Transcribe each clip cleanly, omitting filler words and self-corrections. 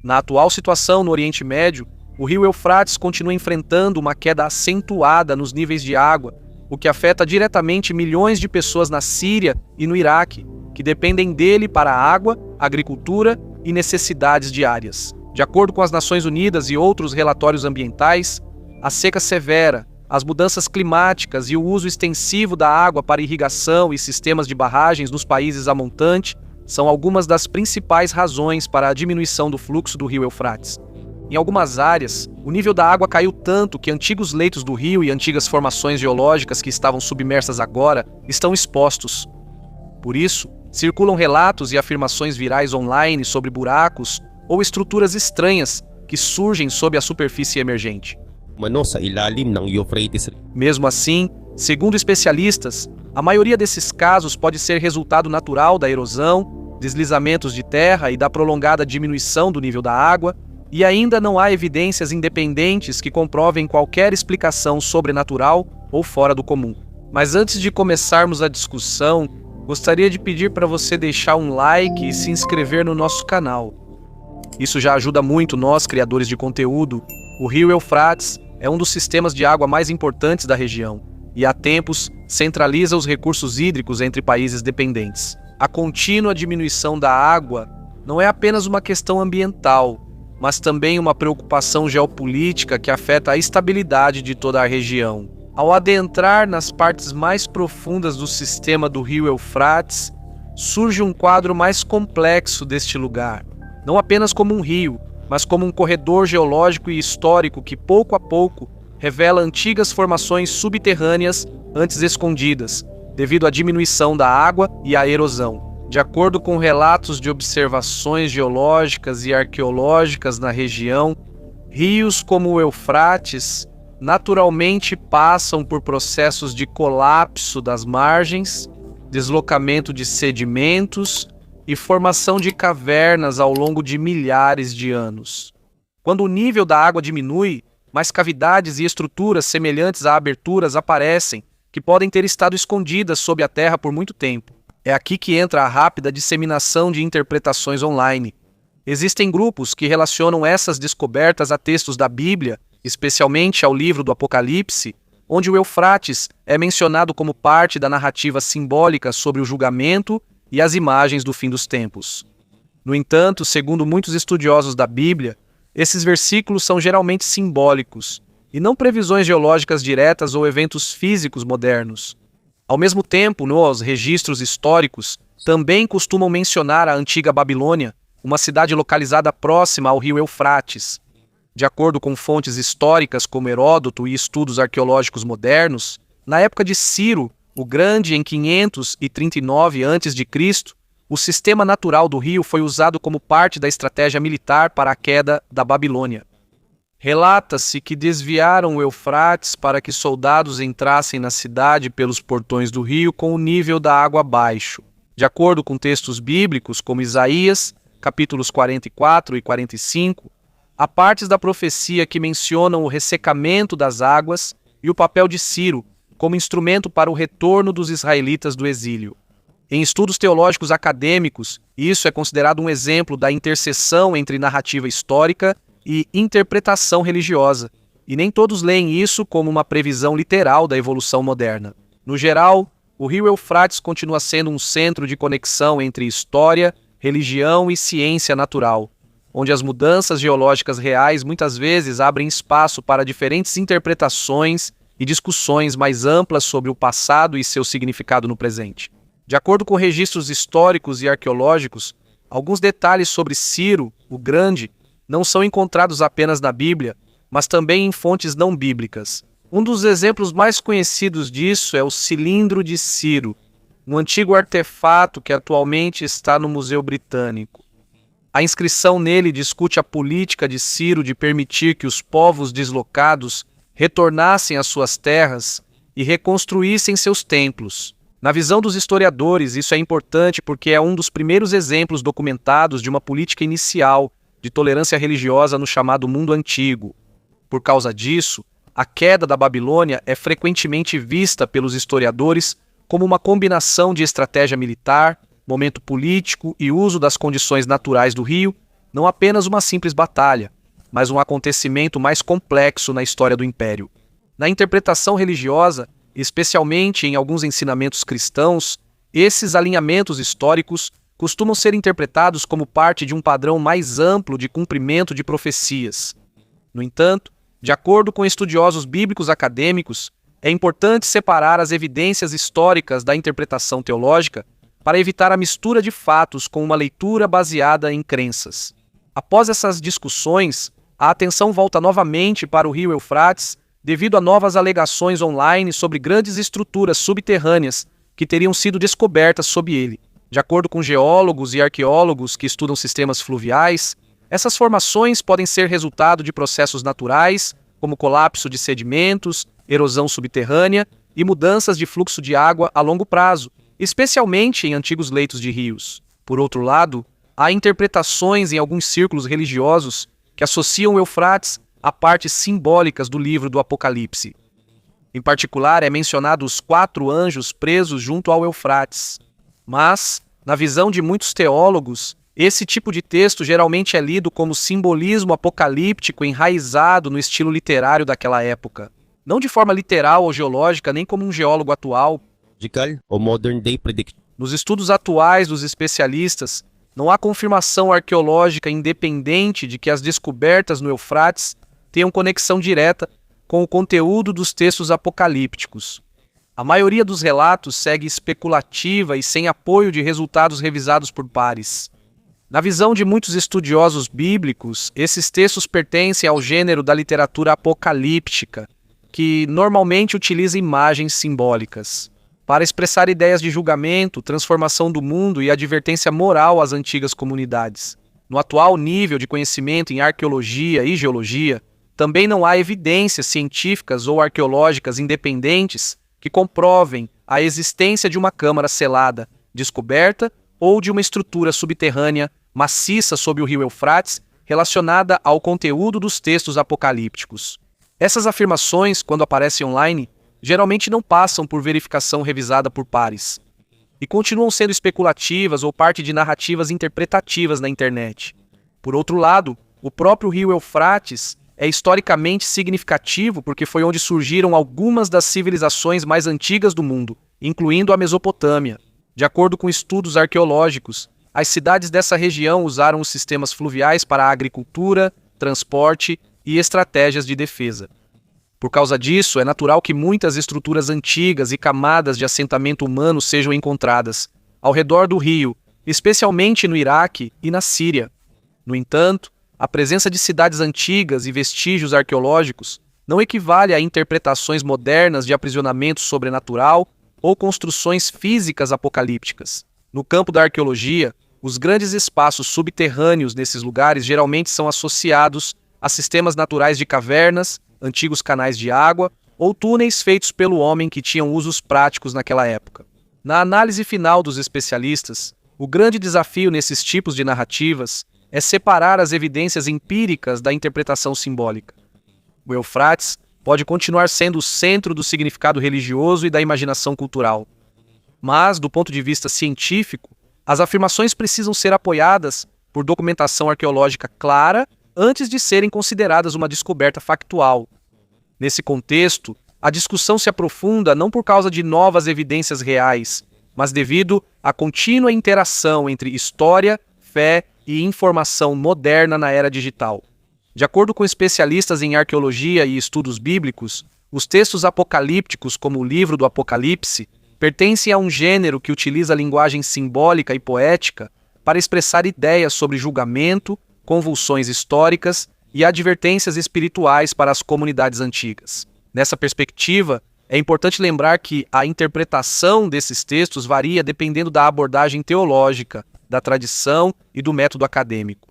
Na atual situação no Oriente Médio, o rio Eufrates continua enfrentando uma queda acentuada nos níveis de água, o que afeta diretamente milhões de pessoas na Síria e no Iraque, que dependem dele para água, agricultura e necessidades diárias. De acordo com as Nações Unidas e outros relatórios ambientais, a seca severa, as mudanças climáticas e o uso extensivo da água para irrigação e sistemas de barragens nos países a montante são algumas das principais razões para a diminuição do fluxo do rio Eufrates. Em algumas áreas, o nível da água caiu tanto que antigos leitos do rio e antigas formações geológicas que estavam submersas agora estão expostos. Por isso, circulam relatos e afirmações virais online sobre buracos ou estruturas estranhas que surgem sob a superfície emergente. Sa ilalim ng Euphrates. Mesmo assim, segundo especialistas, a maioria desses casos pode ser resultado natural da erosão, deslizamentos de terra e da prolongada diminuição do nível da água, e ainda não há evidências independentes que comprovem qualquer explicação sobrenatural ou fora do comum. Mas antes de começarmos a discussão, gostaria de pedir para você deixar um like e se inscrever no nosso canal. Isso já ajuda muito nós, criadores de conteúdo. O rio Eufrates é um dos sistemas de água mais importantes da região e, há tempos, centraliza os recursos hídricos entre países dependentes. A contínua diminuição da água não é apenas uma questão ambiental, mas também uma preocupação geopolítica que afeta a estabilidade de toda a região. Ao adentrar nas partes mais profundas do sistema do rio Eufrates, surge um quadro mais complexo deste lugar, não apenas como um rio, mas como um corredor geológico e histórico que, pouco a pouco, revela antigas formações subterrâneas antes escondidas, devido à diminuição da água e à erosão. De acordo com relatos de observações geológicas e arqueológicas na região, rios como o Eufrates naturalmente passam por processos de colapso das margens, deslocamento de sedimentos e formação de cavernas ao longo de milhares de anos. Quando o nível da água diminui, mais cavidades e estruturas semelhantes a aberturas aparecem, que podem ter estado escondidas sob a terra por muito tempo. É aqui que entra a rápida disseminação de interpretações online. Existem grupos que relacionam essas descobertas a textos da Bíblia, especialmente ao livro do Apocalipse, onde o Eufrates é mencionado como parte da narrativa simbólica sobre o julgamento e as imagens do fim dos tempos. No entanto, segundo muitos estudiosos da Bíblia, esses versículos são geralmente simbólicos, e não previsões geológicas diretas ou eventos físicos modernos. Ao mesmo tempo, nos registros históricos, também costumam mencionar a antiga Babilônia, uma cidade localizada próxima ao rio Eufrates. De acordo com fontes históricas como Heródoto e estudos arqueológicos modernos, na época de Ciro, o Grande, em 539 a.C., o sistema natural do rio foi usado como parte da estratégia militar para a queda da Babilônia. Relata-se que desviaram o Eufrates para que soldados entrassem na cidade pelos portões do rio com o nível da água baixo. De acordo com textos bíblicos como Isaías, capítulos 44 e 45, há partes da profecia que mencionam o ressecamento das águas e o papel de Ciro como instrumento para o retorno dos israelitas do exílio. Em estudos teológicos acadêmicos, isso é considerado um exemplo da interseção entre narrativa histórica e interpretação religiosa, e nem todos leem isso como uma previsão literal da evolução moderna. No geral, o rio Eufrates continua sendo um centro de conexão entre história, religião e ciência natural, onde as mudanças geológicas reais muitas vezes abrem espaço para diferentes interpretações e discussões mais amplas sobre o passado e seu significado no presente. De acordo com registros históricos e arqueológicos, alguns detalhes sobre Ciro, o Grande, não são encontrados apenas na Bíblia, mas também em fontes não bíblicas. Um dos exemplos mais conhecidos disso é o Cilindro de Ciro, um antigo artefato que atualmente está no Museu Britânico. A inscrição nele discute a política de Ciro de permitir que os povos deslocados retornassem às suas terras e reconstruíssem seus templos. Na visão dos historiadores, isso é importante porque é um dos primeiros exemplos documentados de uma política inicial de tolerância religiosa no chamado mundo antigo. Por causa disso, a queda da Babilônia é frequentemente vista pelos historiadores como uma combinação de estratégia militar, momento político e uso das condições naturais do rio não apenas uma simples batalha, mas um acontecimento mais complexo na história do Império. Na interpretação religiosa, especialmente em alguns ensinamentos cristãos, esses alinhamentos históricos costumam ser interpretados como parte de um padrão mais amplo de cumprimento de profecias. No entanto, de acordo com estudiosos bíblicos acadêmicos, é importante separar as evidências históricas da interpretação teológica para evitar a mistura de fatos com uma leitura baseada em crenças. Após essas discussões, a atenção volta novamente para o rio Eufrates devido a novas alegações online sobre grandes estruturas subterrâneas que teriam sido descobertas sob ele. De acordo com geólogos e arqueólogos que estudam sistemas fluviais, essas formações podem ser resultado de processos naturais, como colapso de sedimentos, erosão subterrânea e mudanças de fluxo de água a longo prazo, especialmente em antigos leitos de rios. Por outro lado, há interpretações em alguns círculos religiosos que associam o Eufrates a partes simbólicas do livro do Apocalipse. Em particular, é mencionado os 4 anjos presos junto ao Eufrates. Mas, na visão de muitos teólogos, esse tipo de texto geralmente é lido como simbolismo apocalíptico enraizado no estilo literário daquela época. Não de forma literal ou geológica, nem como um geólogo atual. Ou modern day prediction. Nos estudos atuais dos especialistas, não há confirmação arqueológica independente de que as descobertas no Eufrates tenham conexão direta com o conteúdo dos textos apocalípticos. A maioria dos relatos segue especulativa e sem apoio de resultados revisados por pares. Na visão de muitos estudiosos bíblicos, esses textos pertencem ao gênero da literatura apocalíptica, que normalmente utiliza imagens simbólicas para expressar ideias de julgamento, transformação do mundo e advertência moral às antigas comunidades. No atual nível de conhecimento em arqueologia e geologia, também não há evidências científicas ou arqueológicas independentes que comprovem a existência de uma câmara selada, descoberta, ou de uma estrutura subterrânea maciça sob o rio Eufrates relacionada ao conteúdo dos textos apocalípticos. Essas afirmações, quando aparecem online, geralmente não passam por verificação revisada por pares e continuam sendo especulativas ou parte de narrativas interpretativas na internet. Por outro lado, o próprio rio Eufrates é historicamente significativo porque foi onde surgiram algumas das civilizações mais antigas do mundo, incluindo a Mesopotâmia. De acordo com estudos arqueológicos, as cidades dessa região usaram os sistemas fluviais para a agricultura, transporte e estratégias de defesa. Por causa disso, é natural que muitas estruturas antigas e camadas de assentamento humano sejam encontradas ao redor do rio, especialmente no Iraque e na Síria. No entanto, a presença de cidades antigas e vestígios arqueológicos não equivale a interpretações modernas de aprisionamento sobrenatural ou construções físicas apocalípticas. No campo da arqueologia, os grandes espaços subterrâneos nesses lugares geralmente são associados a sistemas naturais de cavernas, antigos canais de água ou túneis feitos pelo homem que tinham usos práticos naquela época. Na análise final dos especialistas, o grande desafio nesses tipos de narrativas é separar as evidências empíricas da interpretação simbólica. O Eufrates pode continuar sendo o centro do significado religioso e da imaginação cultural. Mas, do ponto de vista científico, as afirmações precisam ser apoiadas por documentação arqueológica clara antes de serem consideradas uma descoberta factual. Nesse contexto, a discussão se aprofunda não por causa de novas evidências reais, mas devido à contínua interação entre história, fé e informação moderna na era digital. De acordo com especialistas em arqueologia e estudos bíblicos, os textos apocalípticos, como o livro do Apocalipse, pertencem a um gênero que utiliza linguagem simbólica e poética para expressar ideias sobre julgamento, convulsões históricas e advertências espirituais para as comunidades antigas. Nessa perspectiva, é importante lembrar que a interpretação desses textos varia dependendo da abordagem teológica, da tradição e do método acadêmico.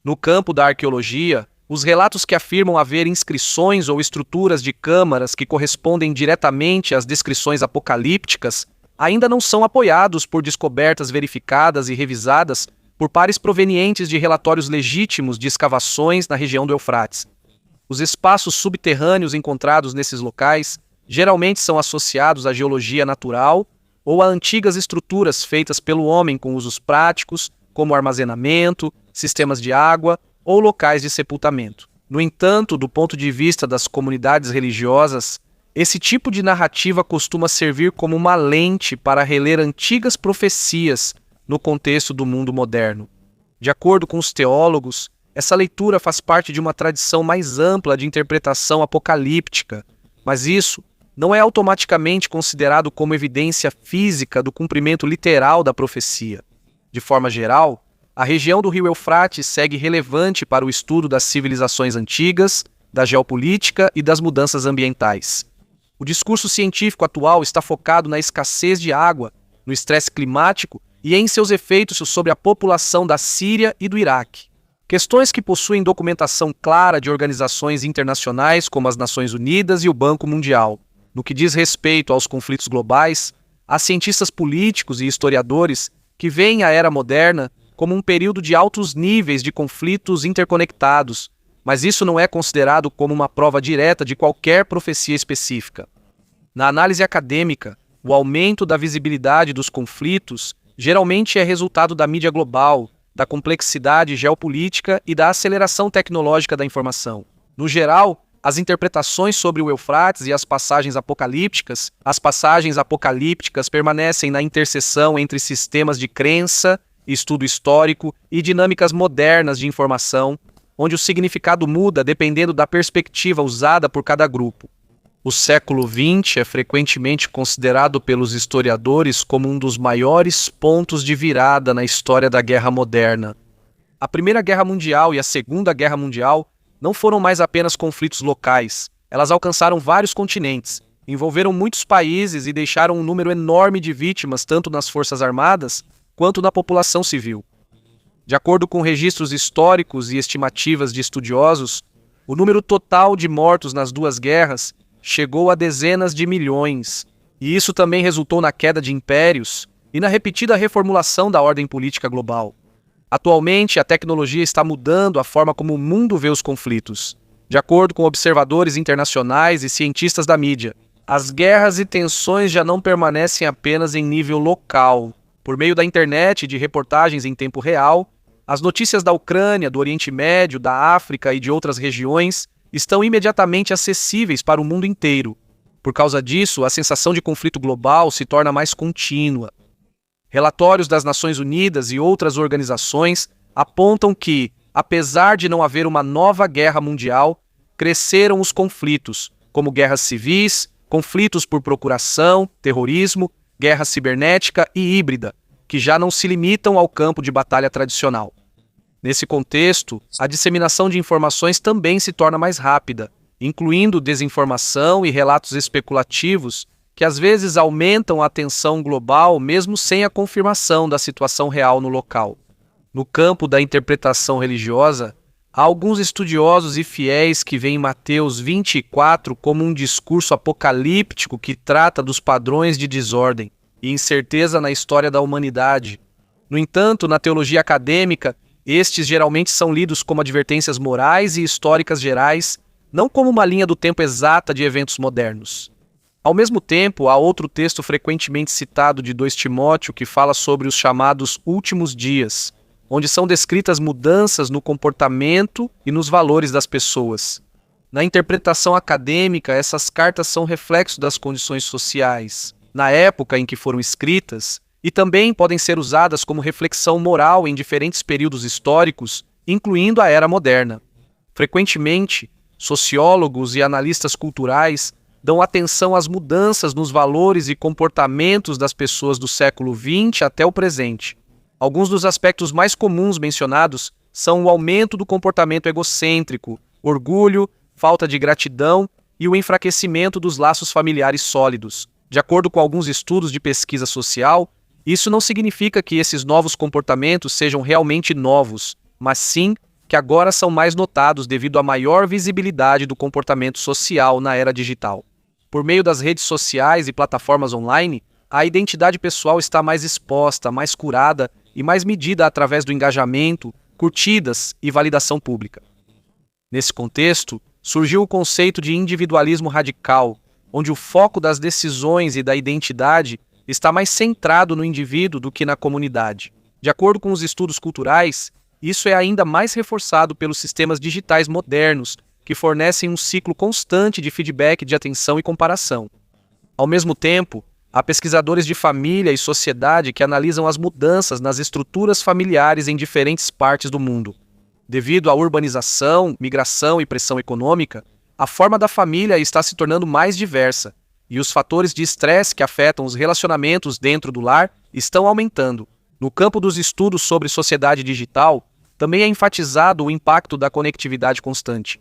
No campo da arqueologia, os relatos que afirmam haver inscrições ou estruturas de câmaras que correspondem diretamente às descrições apocalípticas ainda não são apoiados por descobertas verificadas e revisadas por pares provenientes de relatórios legítimos de escavações na região do Eufrates. Os espaços subterrâneos encontrados nesses locais geralmente são associados à geologia natural ou a antigas estruturas feitas pelo homem com usos práticos, como armazenamento, sistemas de água ou locais de sepultamento. No entanto, do ponto de vista das comunidades religiosas, esse tipo de narrativa costuma servir como uma lente para reler antigas profecias no contexto do mundo moderno. De acordo com os teólogos, essa leitura faz parte de uma tradição mais ampla de interpretação apocalíptica, mas isso não é automaticamente considerado como evidência física do cumprimento literal da profecia. De forma geral, a região do rio Eufrates segue relevante para o estudo das civilizações antigas, da geopolítica e das mudanças ambientais. O discurso científico atual está focado na escassez de água, no estresse climático e em seus efeitos sobre a população da Síria e do Iraque. Questões que possuem documentação clara de organizações internacionais como as Nações Unidas e o Banco Mundial. No que diz respeito aos conflitos globais, há cientistas políticos e historiadores que veem a Era Moderna como um período de altos níveis de conflitos interconectados, mas isso não é considerado como uma prova direta de qualquer profecia específica. Na análise acadêmica, o aumento da visibilidade dos conflitos geralmente é resultado da mídia global, da complexidade geopolítica e da aceleração tecnológica da informação. No geral, as interpretações sobre o Eufrates e as passagens apocalípticas permanecem na interseção entre sistemas de crença, estudo histórico e dinâmicas modernas de informação, onde o significado muda dependendo da perspectiva usada por cada grupo. O século XX é frequentemente considerado pelos historiadores como um dos maiores pontos de virada na história da Guerra Moderna. A Primeira Guerra Mundial e a Segunda Guerra Mundial não foram mais apenas conflitos locais. Elas alcançaram vários continentes, envolveram muitos países e deixaram um número enorme de vítimas tanto nas forças armadas quanto na população civil. De acordo com registros históricos e estimativas de estudiosos, o número total de mortos nas duas guerras chegou a dezenas de milhões, e isso também resultou na queda de impérios e na repetida reformulação da ordem política global. Atualmente, a tecnologia está mudando a forma como o mundo vê os conflitos. De acordo com observadores internacionais e cientistas da mídia, as guerras e tensões já não permanecem apenas em nível local. Por meio da internet e de reportagens em tempo real, as notícias da Ucrânia, do Oriente Médio, da África e de outras regiões estão imediatamente acessíveis para o mundo inteiro. Por causa disso, a sensação de conflito global se torna mais contínua. Relatórios das Nações Unidas e outras organizações apontam que, apesar de não haver uma nova guerra mundial, cresceram os conflitos, como guerras civis, conflitos por procuração, terrorismo, guerra cibernética e híbrida, que já não se limitam ao campo de batalha tradicional. Nesse contexto, a disseminação de informações também se torna mais rápida, incluindo desinformação e relatos especulativos que às vezes aumentam a tensão global mesmo sem a confirmação da situação real no local. No campo da interpretação religiosa, há alguns estudiosos e fiéis que veem Mateus 24 como um discurso apocalíptico que trata dos padrões de desordem e incerteza na história da humanidade. No entanto, na teologia acadêmica, estes geralmente são lidos como advertências morais e históricas gerais, não como uma linha do tempo exata de eventos modernos. Ao mesmo tempo, há outro texto frequentemente citado de 2 Timóteo que fala sobre os chamados últimos dias, onde são descritas mudanças no comportamento e nos valores das pessoas. Na interpretação acadêmica, essas cartas são reflexo das condições sociais, na época em que foram escritas, e também podem ser usadas como reflexão moral em diferentes períodos históricos, incluindo a Era Moderna. Frequentemente, sociólogos e analistas culturais dão atenção às mudanças nos valores e comportamentos das pessoas do século XX até o presente. Alguns dos aspectos mais comuns mencionados são o aumento do comportamento egocêntrico, orgulho, falta de gratidão e o enfraquecimento dos laços familiares sólidos. De acordo com alguns estudos de pesquisa social, isso não significa que esses novos comportamentos sejam realmente novos, mas sim que agora são mais notados devido à maior visibilidade do comportamento social na era digital. Por meio das redes sociais e plataformas online, a identidade pessoal está mais exposta, mais curada e mais medida através do engajamento, curtidas e validação pública. Nesse contexto, surgiu o conceito de individualismo radical, onde o foco das decisões e da identidade está mais centrado no indivíduo do que na comunidade. De acordo com os estudos culturais, isso é ainda mais reforçado pelos sistemas digitais modernos, que fornecem um ciclo constante de feedback de atenção e comparação. Ao mesmo tempo, há pesquisadores de família e sociedade que analisam as mudanças nas estruturas familiares em diferentes partes do mundo. Devido à urbanização, migração e pressão econômica, a forma da família está se tornando mais diversa, e os fatores de estresse que afetam os relacionamentos dentro do lar estão aumentando. No campo dos estudos sobre sociedade digital, também é enfatizado o impacto da conectividade constante.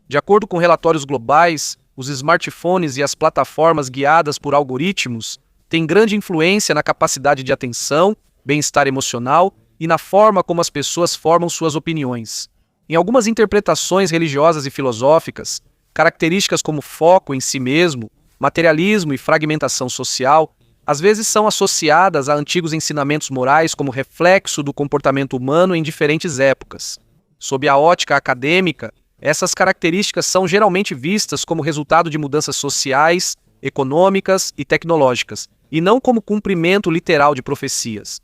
De acordo com relatórios globais, os smartphones e as plataformas guiadas por algoritmos têm grande influência na capacidade de atenção, bem-estar emocional e na forma como as pessoas formam suas opiniões. Em algumas interpretações religiosas e filosóficas, características como foco em si mesmo, materialismo e fragmentação social, às vezes são associadas a antigos ensinamentos morais como reflexo do comportamento humano em diferentes épocas. Sob a ótica acadêmica, essas características são geralmente vistas como resultado de mudanças sociais, econômicas e tecnológicas, e não como cumprimento literal de profecias.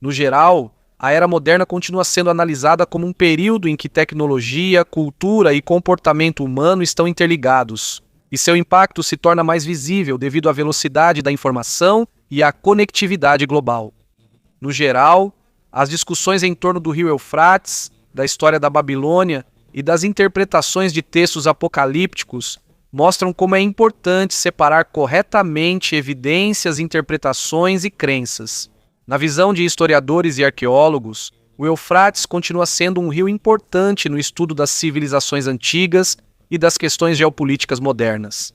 No geral, a era moderna continua sendo analisada como um período em que tecnologia, cultura e comportamento humano estão interligados, e seu impacto se torna mais visível devido à velocidade da informação e à conectividade global. No geral, as discussões em torno do rio Eufrates, da história da Babilônia e das interpretações de textos apocalípticos mostram como é importante separar corretamente evidências, interpretações e crenças. Na visão de historiadores e arqueólogos, o Eufrates continua sendo um rio importante no estudo das civilizações antigas e das questões geopolíticas modernas.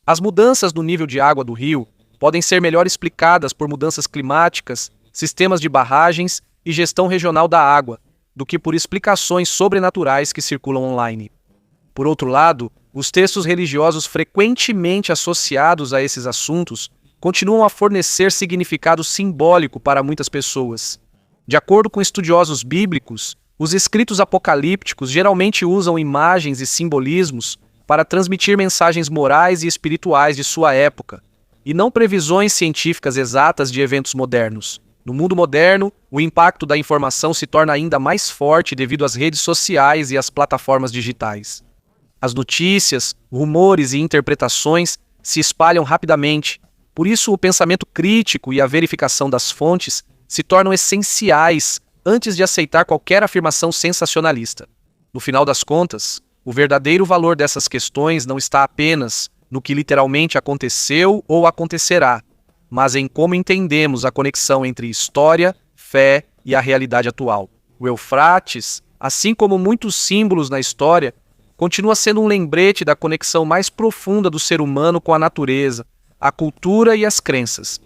As mudanças no nível de água do rio podem ser melhor explicadas por mudanças climáticas, sistemas de barragens e gestão regional da água, do que por explicações sobrenaturais que circulam online. Por outro lado, os textos religiosos frequentemente associados a esses assuntos continuam a fornecer significado simbólico para muitas pessoas. De acordo com estudiosos bíblicos, os escritos apocalípticos geralmente usam imagens e simbolismos para transmitir mensagens morais e espirituais de sua época, e não previsões científicas exatas de eventos modernos. No mundo moderno, o impacto da informação se torna ainda mais forte devido às redes sociais e às plataformas digitais. As notícias, rumores e interpretações se espalham rapidamente, por isso o pensamento crítico e a verificação das fontes se tornam essenciais antes de aceitar qualquer afirmação sensacionalista. No final das contas, o verdadeiro valor dessas questões não está apenas no que literalmente aconteceu ou acontecerá, mas em como entendemos a conexão entre história, fé e a realidade atual. O Eufrates, assim como muitos símbolos na história, continua sendo um lembrete da conexão mais profunda do ser humano com a natureza, a cultura e as crenças.